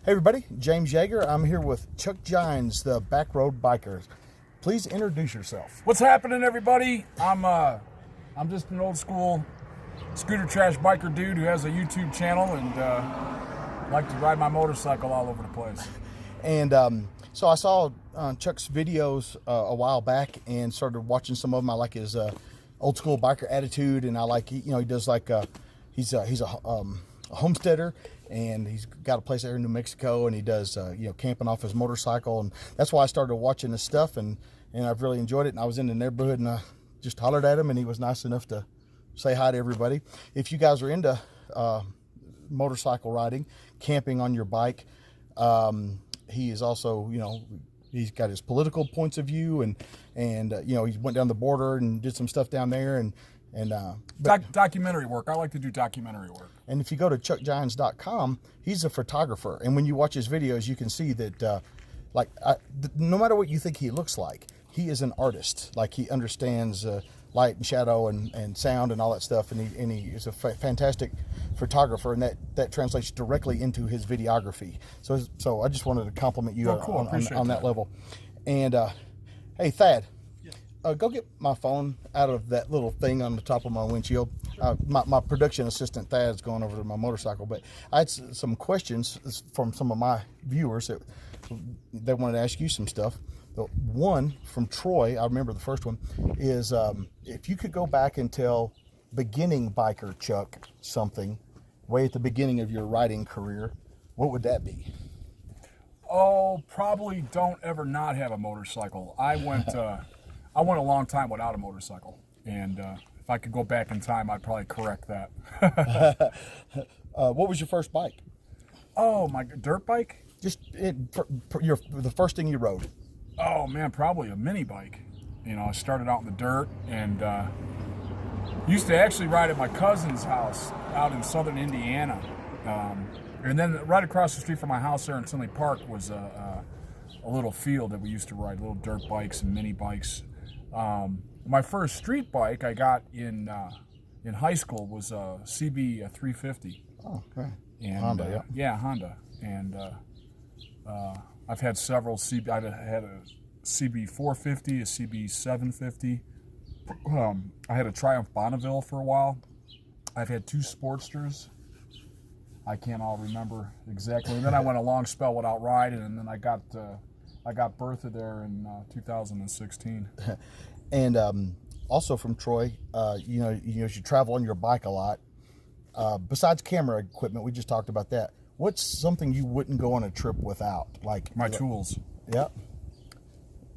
Hey everybody, James Yeager. I'm here with Chuck Jines, the Backroad Bikers. Please introduce yourself. What's happening, everybody? I'm just an old school scooter trash biker dude who has a YouTube channel and like to ride my motorcycle all over the place. And so I saw Chuck's videos a while back and started watching some of them. I like his old school biker attitude, and I like he does like he's a homesteader, and he's got a place there in New Mexico, and he does camping off his motorcycle, and that's why I started watching his stuff, and I've really enjoyed it. And I was in the neighborhood and I just hollered at him, and he was nice enough to say hi to everybody. If you guys are into motorcycle riding, camping on your bike, he is also, he's got his political points of view, and he went down the border and did some stuff down there, and documentary work. I like to do documentary work. And if you go to chuckjines.com, he's a photographer, and when you watch his videos, you can see that no matter what you think he looks like, he is an artist. Like, he understands light and shadow and sound and all that stuff, and he is a fantastic photographer, and that translates directly into his videography. So I just wanted to compliment you on that level. And hey, Thad, go get my phone out of that little thing on the top of my windshield. My production assistant Thad's going over to my motorcycle, but I had some questions from some of my viewers that they wanted to ask you some stuff. The one from Troy, I remember the first one, is if you could go back and tell beginning biker Chuck something way at the beginning of your riding career, what would that be? Oh, probably don't ever not have a motorcycle. I went a long time without a motorcycle, and if I could go back in time, I'd probably correct that. What was your first bike? Oh, my dirt bike? Just the first thing you rode. Oh man, probably a mini bike. I started out in the dirt and used to actually ride at my cousin's house out in southern Indiana. And then right across the street from my house there in Tinley Park was a little field that we used to ride little dirt bikes and mini bikes. My first street bike I got in high school was a CB 350. Oh, okay. And, Honda, yeah, Honda. And I've had several CB. I had a CB 450, a CB 750. I had a Triumph Bonneville for a while. I've had two Sportsters. I can't all remember exactly. And then I went a long spell without riding, and then I got Bertha there in 2016. And also from Troy, you travel on your bike a lot. Besides camera equipment, we just talked about that. What's something you wouldn't go on a trip without? Like my tools. Yeah.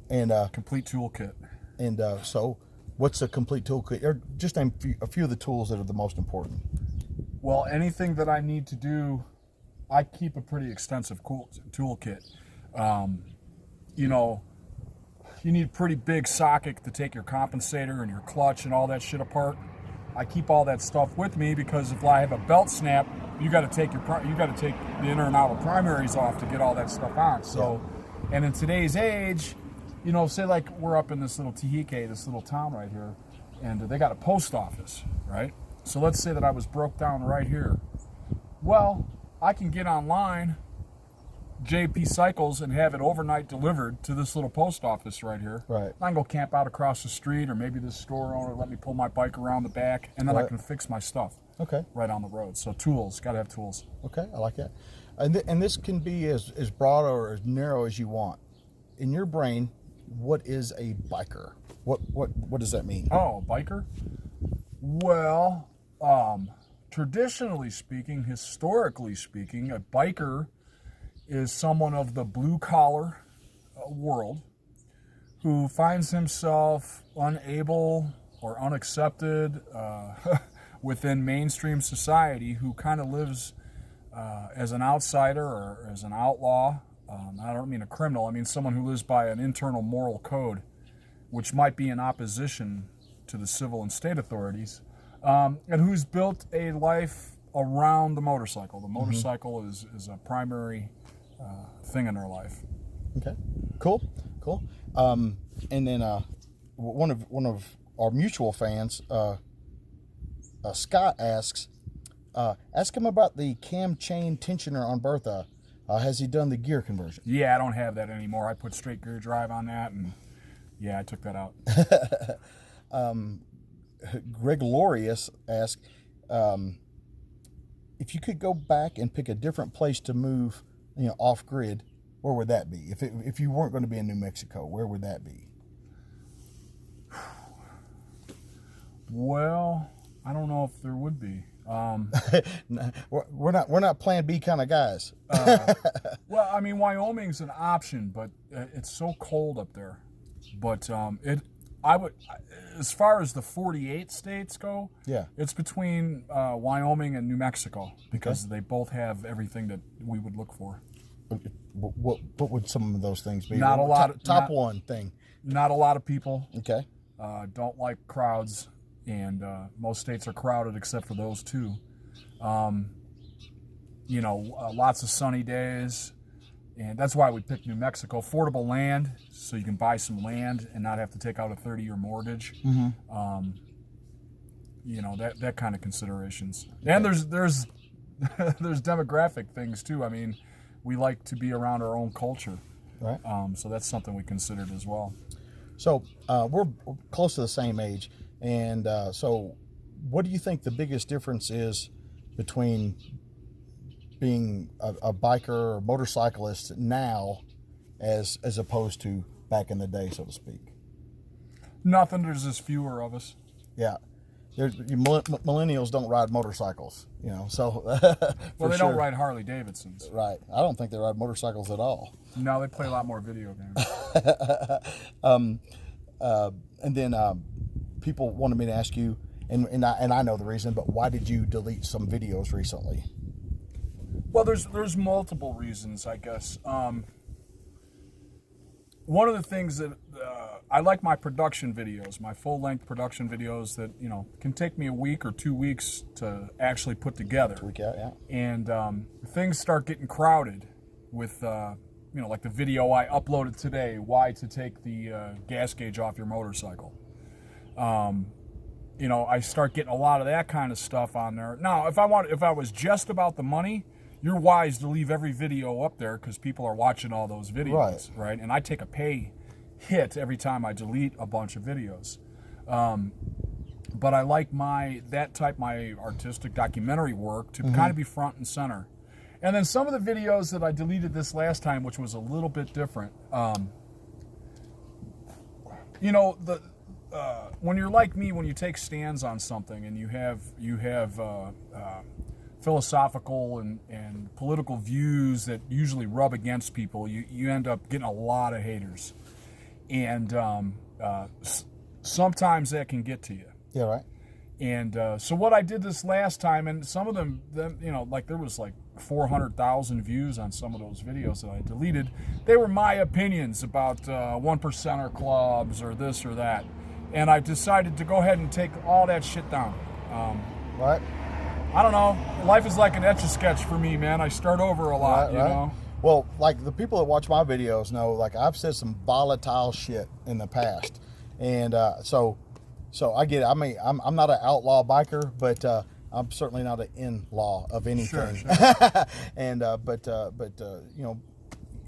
And complete toolkit. And so, what's a complete toolkit? Or just name a few of the tools that are the most important. Well, anything that I need to do, I keep a pretty extensive toolkit. You need a pretty big socket to take your compensator and your clutch and all that shit apart. I keep all that stuff with me because if I have a belt snap, you got to take the inner and outer primaries off to get all that stuff on. So, yeah. And in today's age, say like we're up in this little Tehike, this little town right here, and they got a post office, right? So let's say that I was broke down right here. Well, I can get online, JP Cycles, and have it overnight delivered to this little post office right here. Right. I can go camp out across the street, or maybe the store owner let me pull my bike around the back, and then I can fix my stuff. Okay. Right on the road. So tools, got to have tools. Okay, I like that. And this can be as broad or as narrow as you want. In your brain, what is a biker? What does that mean? Oh, biker? Well, traditionally speaking, historically speaking, a biker is someone of the blue-collar world who finds himself unable or unaccepted within mainstream society, who kind of lives as an outsider or as an outlaw. I don't mean a criminal, I mean someone who lives by an internal moral code, which might be in opposition to the civil and state authorities, and who's built a life around the motorcycle. The motorcycle is a primary thing in their life. Okay, cool. And then one of our mutual fans, Scott asks, ask him about the cam chain tensioner on Bertha. Has he done the gear conversion? Yeah, I don't have that anymore. I put straight gear drive on that, and yeah, I took that out. Gregorius asked, if you could go back and pick a different place to move, off grid, where would that be? If you weren't going to be in New Mexico, where would that be? Well, I don't know if there would be. We're not Plan B kind of guys. Well, I mean, Wyoming's an option, but it's so cold up there. But I would, as far as the 48 states go, yeah, it's between Wyoming and New Mexico, because they both have everything that we would look for. What would some of those things be? Not a lot. Top one thing. Not a lot of people. Okay. Don't like crowds, and most states are crowded except for those two. Lots of sunny days. And that's why we picked New Mexico. Affordable land, so you can buy some land and not have to take out a 30-year mortgage. Mm-hmm. That kind of considerations. And there's there's demographic things too. I mean, we like to be around our own culture, right? So that's something we considered as well. So we're close to the same age, and so what do you think the biggest difference is between being a biker or motorcyclist now as opposed to back in the day, so to speak? Nothing. There's just fewer of us. Yeah. Millennials don't ride motorcycles, so well, they don't ride Harley Davidsons. Right. I don't think they ride motorcycles at all. No, they play a lot more video games. And then people wanted me to ask you, and I know the reason, but why did you delete some videos recently? Well, there's multiple reasons, I guess. One of the things that I like my production videos, my full-length production videos that can take me a week or 2 weeks to actually put together. Week out, yeah. And things start getting crowded with like the video I uploaded today, why to take the gas gauge off your motorcycle. I start getting a lot of that kind of stuff on there. Now, if I was just about the money, you're wise to leave every video up there because people are watching all those videos, right? And I take a pay hit every time I delete a bunch of videos. But I like my artistic documentary work to kind of be front and center. And then some of the videos that I deleted this last time, which was a little bit different, when you're like me, when you take stands on something and you have philosophical and political views that usually rub against people, you end up getting a lot of haters, and sometimes that can get to you. Yeah, right. And so what I did this last time, and some of them, like there was like 400,000 views on some of those videos that I deleted. They were my opinions about 1%er clubs or this or that. And I decided to go ahead and take all that shit down. Right. I don't know. Life is like an etch-a-sketch for me, man. I start over a lot, you know? Well, like the people that watch my videos know, like I've said some volatile shit in the past. And so I get it. I mean, I'm not an outlaw biker, but I'm certainly not an in-law of anything. Sure. And but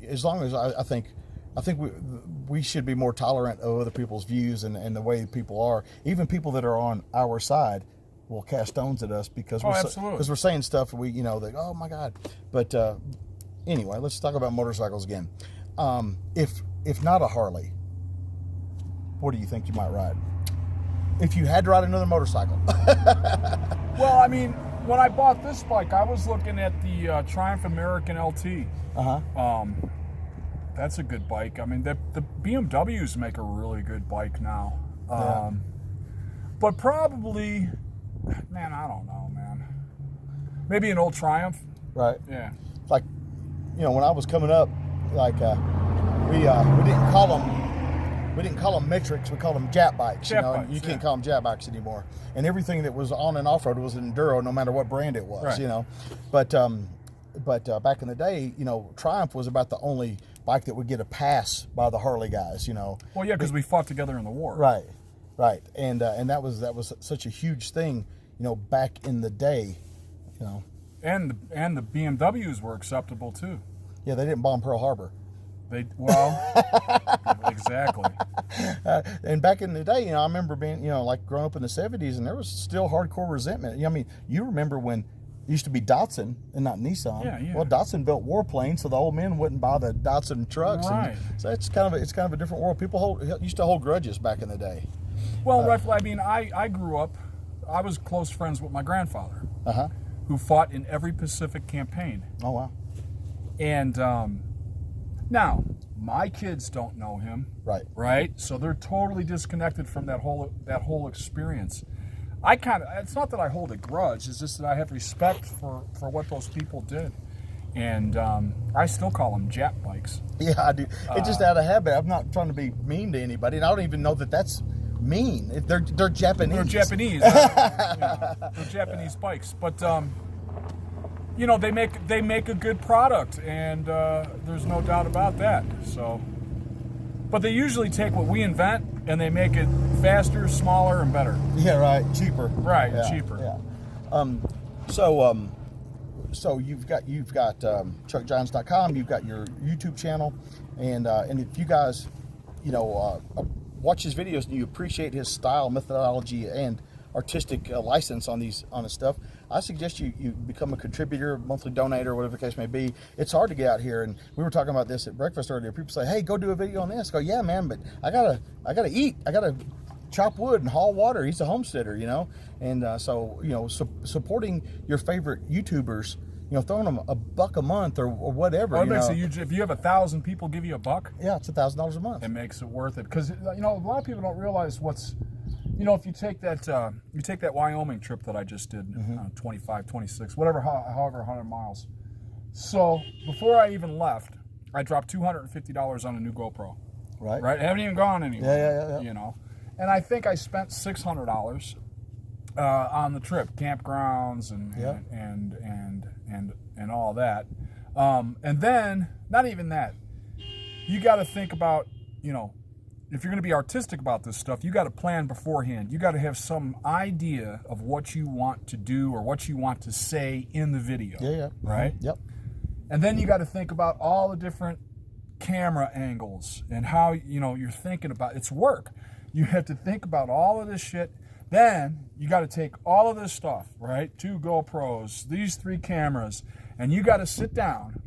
as long as I think we should be more tolerant of other people's views and the way people are. Even people that are on our side will cast stones at us because we're saying stuff that oh my God. But anyway, let's talk about motorcycles again. If not a Harley, what do you think you might ride? If you had to ride another motorcycle. Well, I mean, when I bought this bike, I was looking at the Triumph American LT. That's a good bike. I mean, the BMWs make a really good bike now. But probably, man, I don't know, man. Maybe an old Triumph. Right. Yeah. Like, when I was coming up, like we didn't call them metrics. We called them Jap bikes. You can't call them Jap bikes anymore. And everything that was on and off road was an enduro, no matter what brand it was. Right. But back in the day, Triumph was about the only bike that would get a pass by the Harley guys. Well, yeah, because we fought together in the war. Right. And that was such a huge thing, back in the day. And the BMWs were acceptable too. Yeah, they didn't bomb Pearl Harbor. Exactly. And back in the day, I remember being, like growing up in the 70s, and there was still hardcore resentment. I mean, you remember when it used to be Datsun and not Nissan. Yeah. Well, Datsun built warplanes, so the old men wouldn't buy the Datsun trucks. Right. And so it's kind of a different world. People used to hold grudges back in the day. Well, I mean, I grew up. I was close friends with my grandfather, Uh-huh. who fought in every Pacific campaign. Oh, wow. And now my kids don't know him. Right. So they're totally disconnected from that whole experience. It's not that I hold a grudge, it's just that I have respect for what those people did. And I still call them Jap bikes. Yeah, I do. It's just out of habit. I'm not trying to be mean to anybody, and I don't even know that that's mean. They're Japanese. They're Japanese. They're Japanese bikes. But they make a good product, and there's no doubt about that. So, but they usually take what we invent and they make it faster, smaller, and better. Yeah, right. Cheaper. Right, Yeah, cheaper. Yeah. So you've got ChuckJines.com. You've got your YouTube channel, and if you guys, watch his videos and you appreciate his style, methodology, and artistic license on his stuff, I suggest you become a contributor, monthly donator, whatever the case may be. It's hard to get out here, and we were talking about this at breakfast earlier. People say, "Hey, go do a video on this." I go, "Yeah, man, but I gotta eat. I gotta chop wood and haul water." He's a homesteader, and supporting your favorite YouTubers, throwing them $1 a month or whatever. So if you have 1,000 people give you $1, yeah, it's $1,000 a month. it makes it worth it. Because a lot of people don't realize what's, if you take that Wyoming trip that I just did, 25, 26, whatever, however 100 miles. So before I even left, I dropped $250 on a new GoPro. Right. I haven't even gone anywhere. Yeah. And I think I spent $600 on the trip, campgrounds and all that. And then, not even that, you got to think about, if you're going to be artistic about this stuff, you got to plan beforehand. You got to have some idea of what you want to do or what you want to say in the video. Yeah. Right? Yep. And then you got to think about all the different camera angles and how, you're thinking about it's work. You have to think about all of this shit. Then you got to take all of this stuff, right? 2 GoPros, these 3 cameras, and you got to sit down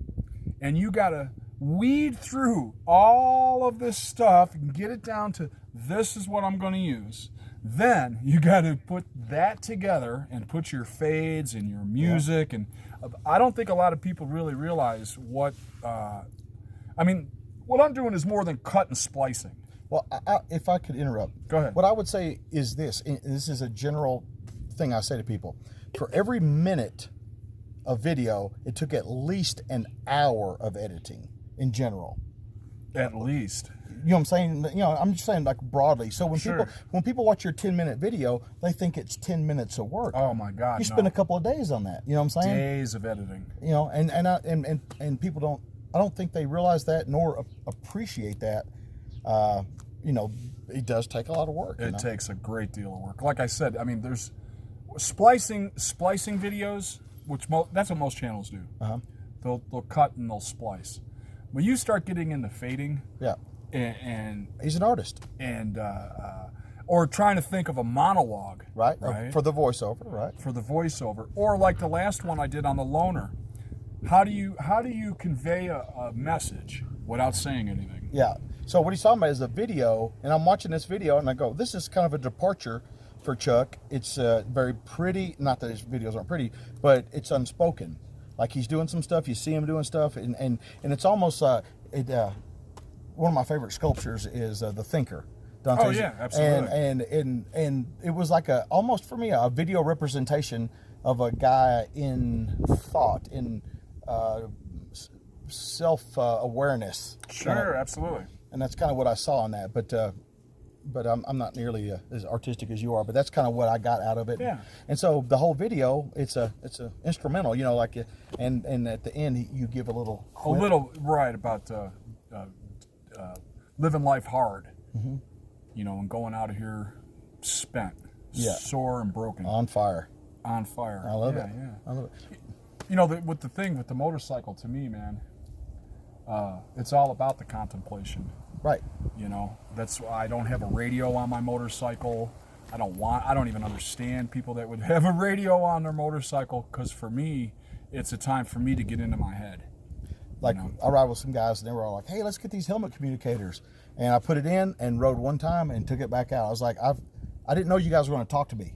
and you got to weed through all of this stuff and get it down to this is what I'm going to use. Then you got to put that together and put your fades and your music. And I don't think a lot of people really realize what I'm doing is more than cut and splicing. Well, if I could interrupt. Go ahead. What I would say is this, and this is a general thing I say to people. For every minute of video, it took at least an hour of editing in general. At least. You know what I'm saying? I'm just saying like broadly. So when people watch your 10-minute video, they think it's 10 minutes of work. Oh my God. You spend a couple of days on that. You know what I'm saying? Days of editing. And people I don't think they realize that nor appreciate that. It does take a lot of work. It takes a great deal of work. Like I said, there's splicing videos, that's what most channels do. Uh-huh. They'll cut and they'll splice. When you start getting into fading, yeah, and he's an artist, and or trying to think of a monologue, right, for the voiceover, right, for the voiceover, or like the last one I did on the loner. How do you convey a message without saying anything? Yeah. So what he's talking about is a video, and I'm watching this video, and I go, this is kind of a departure for Chuck. It's very pretty. Not that his videos aren't pretty, but it's unspoken. Like he's doing some stuff. You see him doing stuff, and it's almost one of my favorite sculptures is the Thinker. Dante's. Oh yeah, absolutely. And it was like almost for me a video representation of a guy in thought, in self-awareness. Sure, absolutely. And that's kind of what I saw in that, but I'm not nearly as artistic as you are. But that's kind of what I got out of it. Yeah. And so the whole video, it's a instrumental, and at the end you give a little right about living life hard, mm-hmm. And going out of here spent, sore and broken, on fire. On fire. I love it. Yeah. I love it. With the motorcycle, to me, man, it's all about the contemplation. Right. You know, that's why I don't have a radio on my motorcycle. I don't even understand people that would have a radio on their motorcycle, because for me, it's a time for me to get into my head. Like, I ride with some guys, and they were all like, hey, let's get these helmet communicators. And I put it in and rode one time and took it back out. I was like, I didn't know you guys were going to talk to me.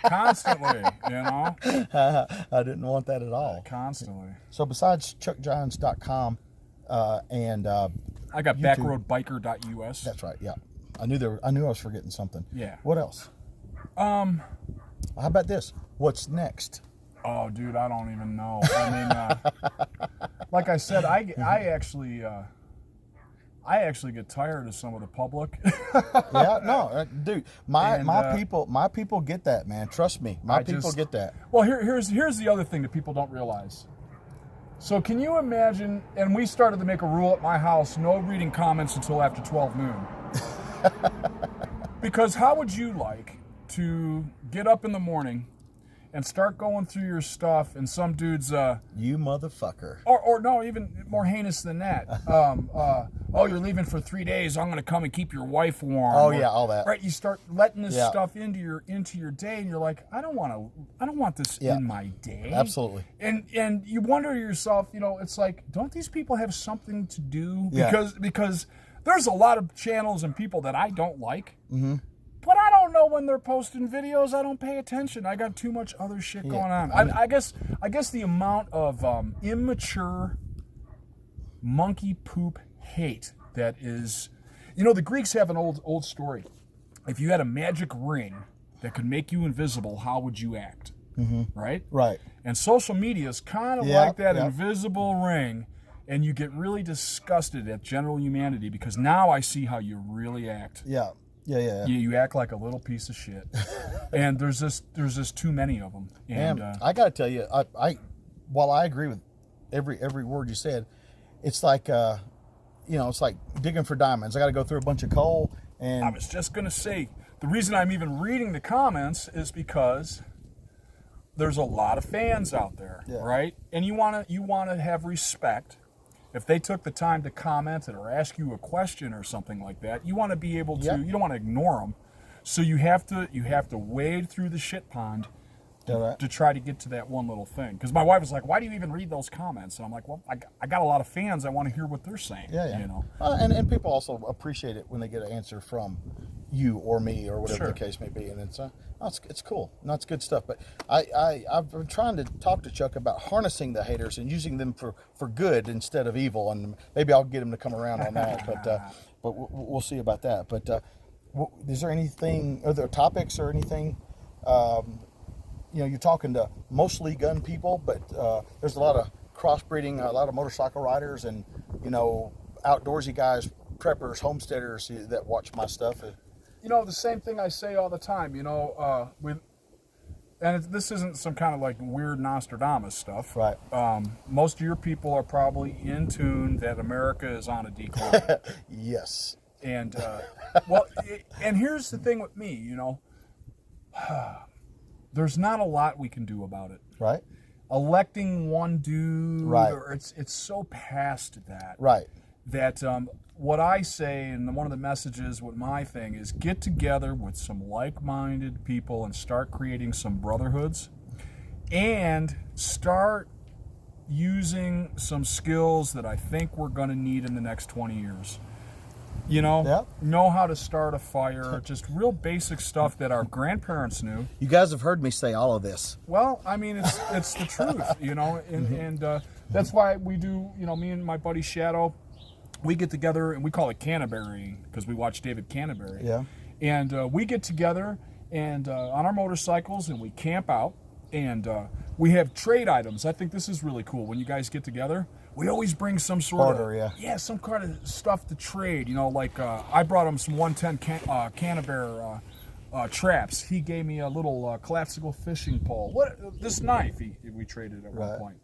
Constantly, you know? I didn't want that at all. Constantly. So besides chuckjines.com and I got backroadbiker.us. That's right, yeah. I knew I was forgetting something. Yeah. What else? How about this? What's next? Oh, dude, I don't even know. I mean, like I said, I actually get tired of some of the public. Yeah, no, dude, my people get that, man. Trust me, my people get that. Well, here's the other thing that people don't realize. So can you imagine? And we started to make a rule at my house: no reading comments until after 12 noon. Because how would you like to get up in the morning and start going through your stuff, and some dude's you motherfucker, or no, even more heinous than that. Oh, you're leaving for 3 days. I'm going to come and keep your wife warm. Oh, yeah, all that. Right, you start letting this stuff into your day, and you're like, I don't want this in my day. Absolutely. And you wonder to yourself, you know, it's like, don't these people have something to do? Because there's a lot of channels and people that I don't like. Mm-hmm. But I don't know when they're posting videos. I don't pay attention. I got too much other shit going on. I guess the amount of immature monkey poop hate that is, you know, the Greeks have an old story. If you had a magic ring that could make you invisible, how would you act? Mm-hmm. Right? Right. And social media is kind of like that invisible ring, and you get really disgusted at general humanity, because now I see how you really act. Yeah. Yeah. You act like a little piece of shit, and there's just too many of them. And I got to tell you, while I agree with every word you said, it's like it's like digging for diamonds. I got to go through a bunch of coal, and I was just gonna say, the reason I'm even reading the comments is because there's a lot of fans out there, right? And you wanna have respect. If they took the time to comment it or ask you a question or something like that, you want to be able to. You don't want to ignore them. So you have to wade through the shit pond to try to get to that one little thing. Because my wife was like, "Why do you even read those comments?" And I'm like, "Well, I got a lot of fans. I want to hear what they're saying." Yeah. You know. And people also appreciate it when they get an answer from you or me or whatever the case may be, and it's cool. And that's good stuff. But I've been trying to talk to Chuck about harnessing the haters and using them for good instead of evil, and maybe I'll get him to come around on that. But we'll see about that. But is there anything, other topics or anything? You're talking to mostly gun people, but there's a lot of crossbreeding, a lot of motorcycle riders, and outdoorsy guys, preppers, homesteaders that watch my stuff. You know, the same thing I say all the time, this isn't some kind of like weird Nostradamus stuff. Right. Most of your people are probably in tune that America is on a decline. Yes. And, and here's the thing with me, there's not a lot we can do about it. Right. Electing one dude, right. It's so past that. Right. That what I say, and one of the messages with my thing is, get together with some like-minded people and start creating some brotherhoods, and start using some skills that I think we're going to need in the next 20 years. Know how to start a fire, just real basic stuff that our grandparents knew. You guys have heard me say all of this. Well, I mean, it's the truth, and that's why we do, me and my buddy Shadow, we get together, and we call it Canterburying because we watch David Canterbury. Yeah. And we get together and on our motorcycles, and we camp out, and we have trade items. I think this is really cool. When you guys get together, we always bring some sort of some kind of stuff to trade. Like I brought him some 110 Canterbury traps. He gave me a little classical fishing pole. This knife we traded at one point.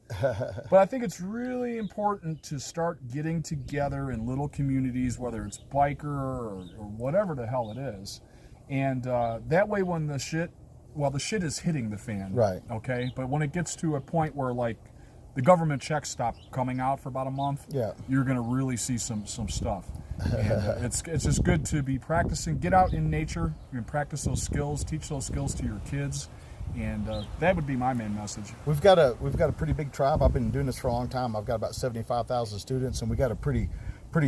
But I think it's really important to start getting together in little communities, whether it's biker or whatever the hell it is, and that way when the shit is hitting the fan, right? Okay, but when it gets to a point where like the government checks stop coming out for about a month, Yeah. you're going to really see some stuff. And it's just good to be practicing. Get out in nature and practice those skills. Teach those skills to your kids, and that would be my main message. We've got a pretty big tribe. I've been doing this for a long time. I've got about 75,000 students, and we got a pretty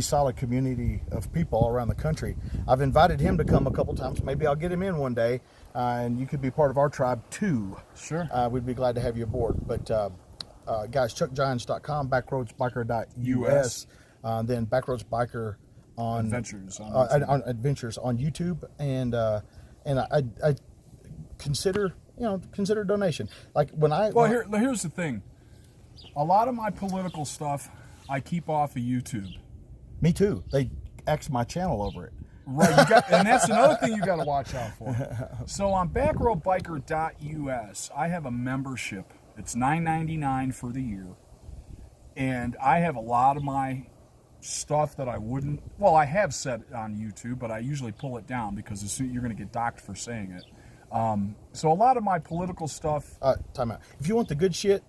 solid community of people all around the country. I've invited him to come a couple times. Maybe I'll get him in one day, and you could be part of our tribe too. Sure. We'd be glad to have you aboard. But guys, chuckjines.com, backroadsbiker.us, then backroadsbiker on Adventures on Adventures on YouTube, and I consider donation. Like when here's the thing. A lot of my political stuff I keep off of YouTube. Me too. They X my channel over it. Right, and that's another thing you got to watch out for. So on backroadbiker.us, I have a membership. It's $9.99 for the year, and I have a lot of my stuff that I wouldn't. Well, I have said on YouTube, but I usually pull it down because you're going to get docked for saying it. So a lot of my political stuff. Time out. If you want the good shit,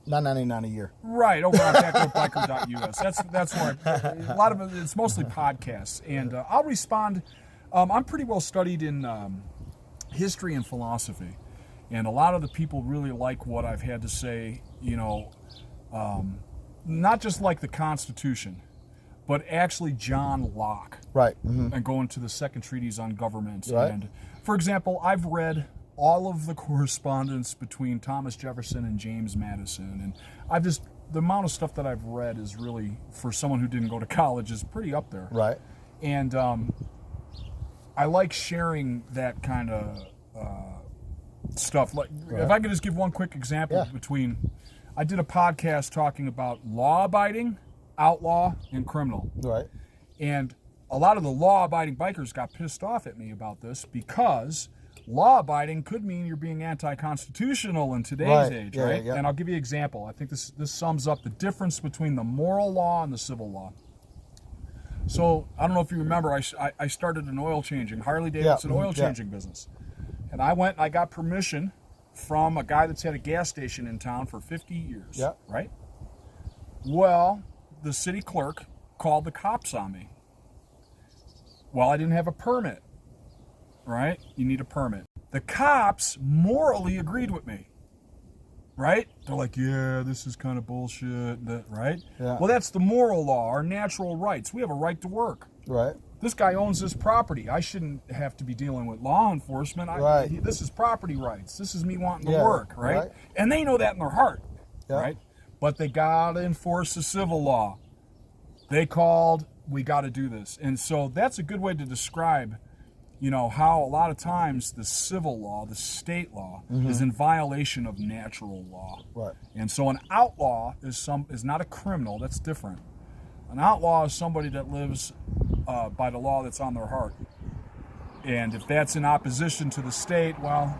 $9.99 a year. Right, over on backroadbiker.us. That's where a lot of it's mostly podcasts, and I'll respond. I'm pretty well studied in history and philosophy, and a lot of the people really like what I've had to say. Not just like the Constitution, but actually John Locke. Right. Mm-hmm. And going to the Second Treatise on Government. Right. And for example, I've read all of the correspondence between Thomas Jefferson and James Madison, and the amount of stuff that I've read is really, for someone who didn't go to college, is pretty up there. Right. And I like sharing that kind of stuff. Like, right. If I could just give one quick example between, I did a podcast talking about law-abiding, outlaw, and criminal. Right. And a lot of the law-abiding bikers got pissed off at me about this because law-abiding could mean you're being anti-constitutional in today's age, right? Yeah. And I'll give you an example. I think this sums up the difference between the moral law and the civil law. So I don't know if you remember, I started an oil changing, Harley Davidson oil changing business. And I got permission from a guy that's had a gas station in town for 50 years, right? Well, the city clerk called the cops on me. Well, I didn't have a permit. Right? You need a permit. The cops morally agreed with me. Right? They're like, yeah, this is kind of bullshit. Right? Yeah. Well, that's the moral law, our natural rights. We have a right to work. Right. This guy owns this property. I shouldn't have to be dealing with law enforcement. This is property rights. This is me wanting to work. Right? And they know that in their heart. Yeah. Right? But they got to enforce the civil law. They called, we got to do this. And so that's a good way to describe how a lot of times the civil law, the state law, is in violation of natural law. Right. And so an outlaw is not a criminal. That's different. An outlaw is somebody that lives by the law that's on their heart. And if that's in opposition to the state, well,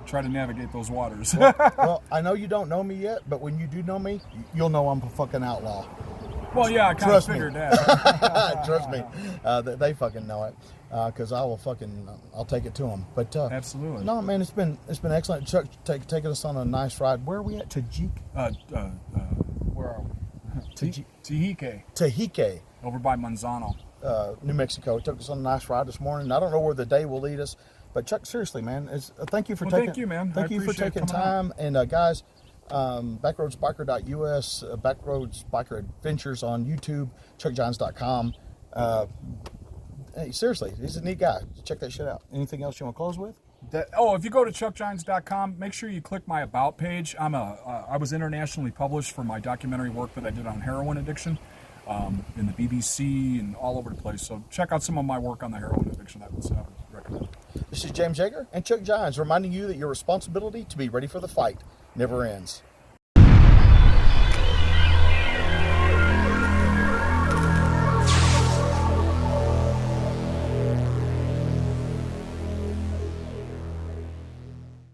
try to navigate those waters. Well, I know you don't know me yet, but when you do know me, you'll know I'm a fucking outlaw. Well, yeah, I kind of figured that. Trust me, they fucking know it, because I'll take it to them. But absolutely. No, man, it's been excellent. Chuck taking us on a nice ride. Where are we at? Tajik? Where are we? Tahike. Over by Manzano. New Mexico. Took us on a nice ride this morning. I don't know where the day will lead us, but Chuck, seriously, man, thank you for taking. Thank you, man. Thank you for taking time. And guys, backroadsbiker.us, Backroads Biker Adventures on YouTube, chuckjines.com. Hey, seriously, he's a neat guy. Check that shit out. Anything else you want to close with? If you go to chuckjines.com, make sure you click my About page. I was internationally published for my documentary work that I did on heroin addiction, in the BBC and all over the place. So check out some of my work on the heroin addiction. I would recommend. This is James Yeager and Chuck Jines reminding you that your responsibility to be ready for the fight never ends.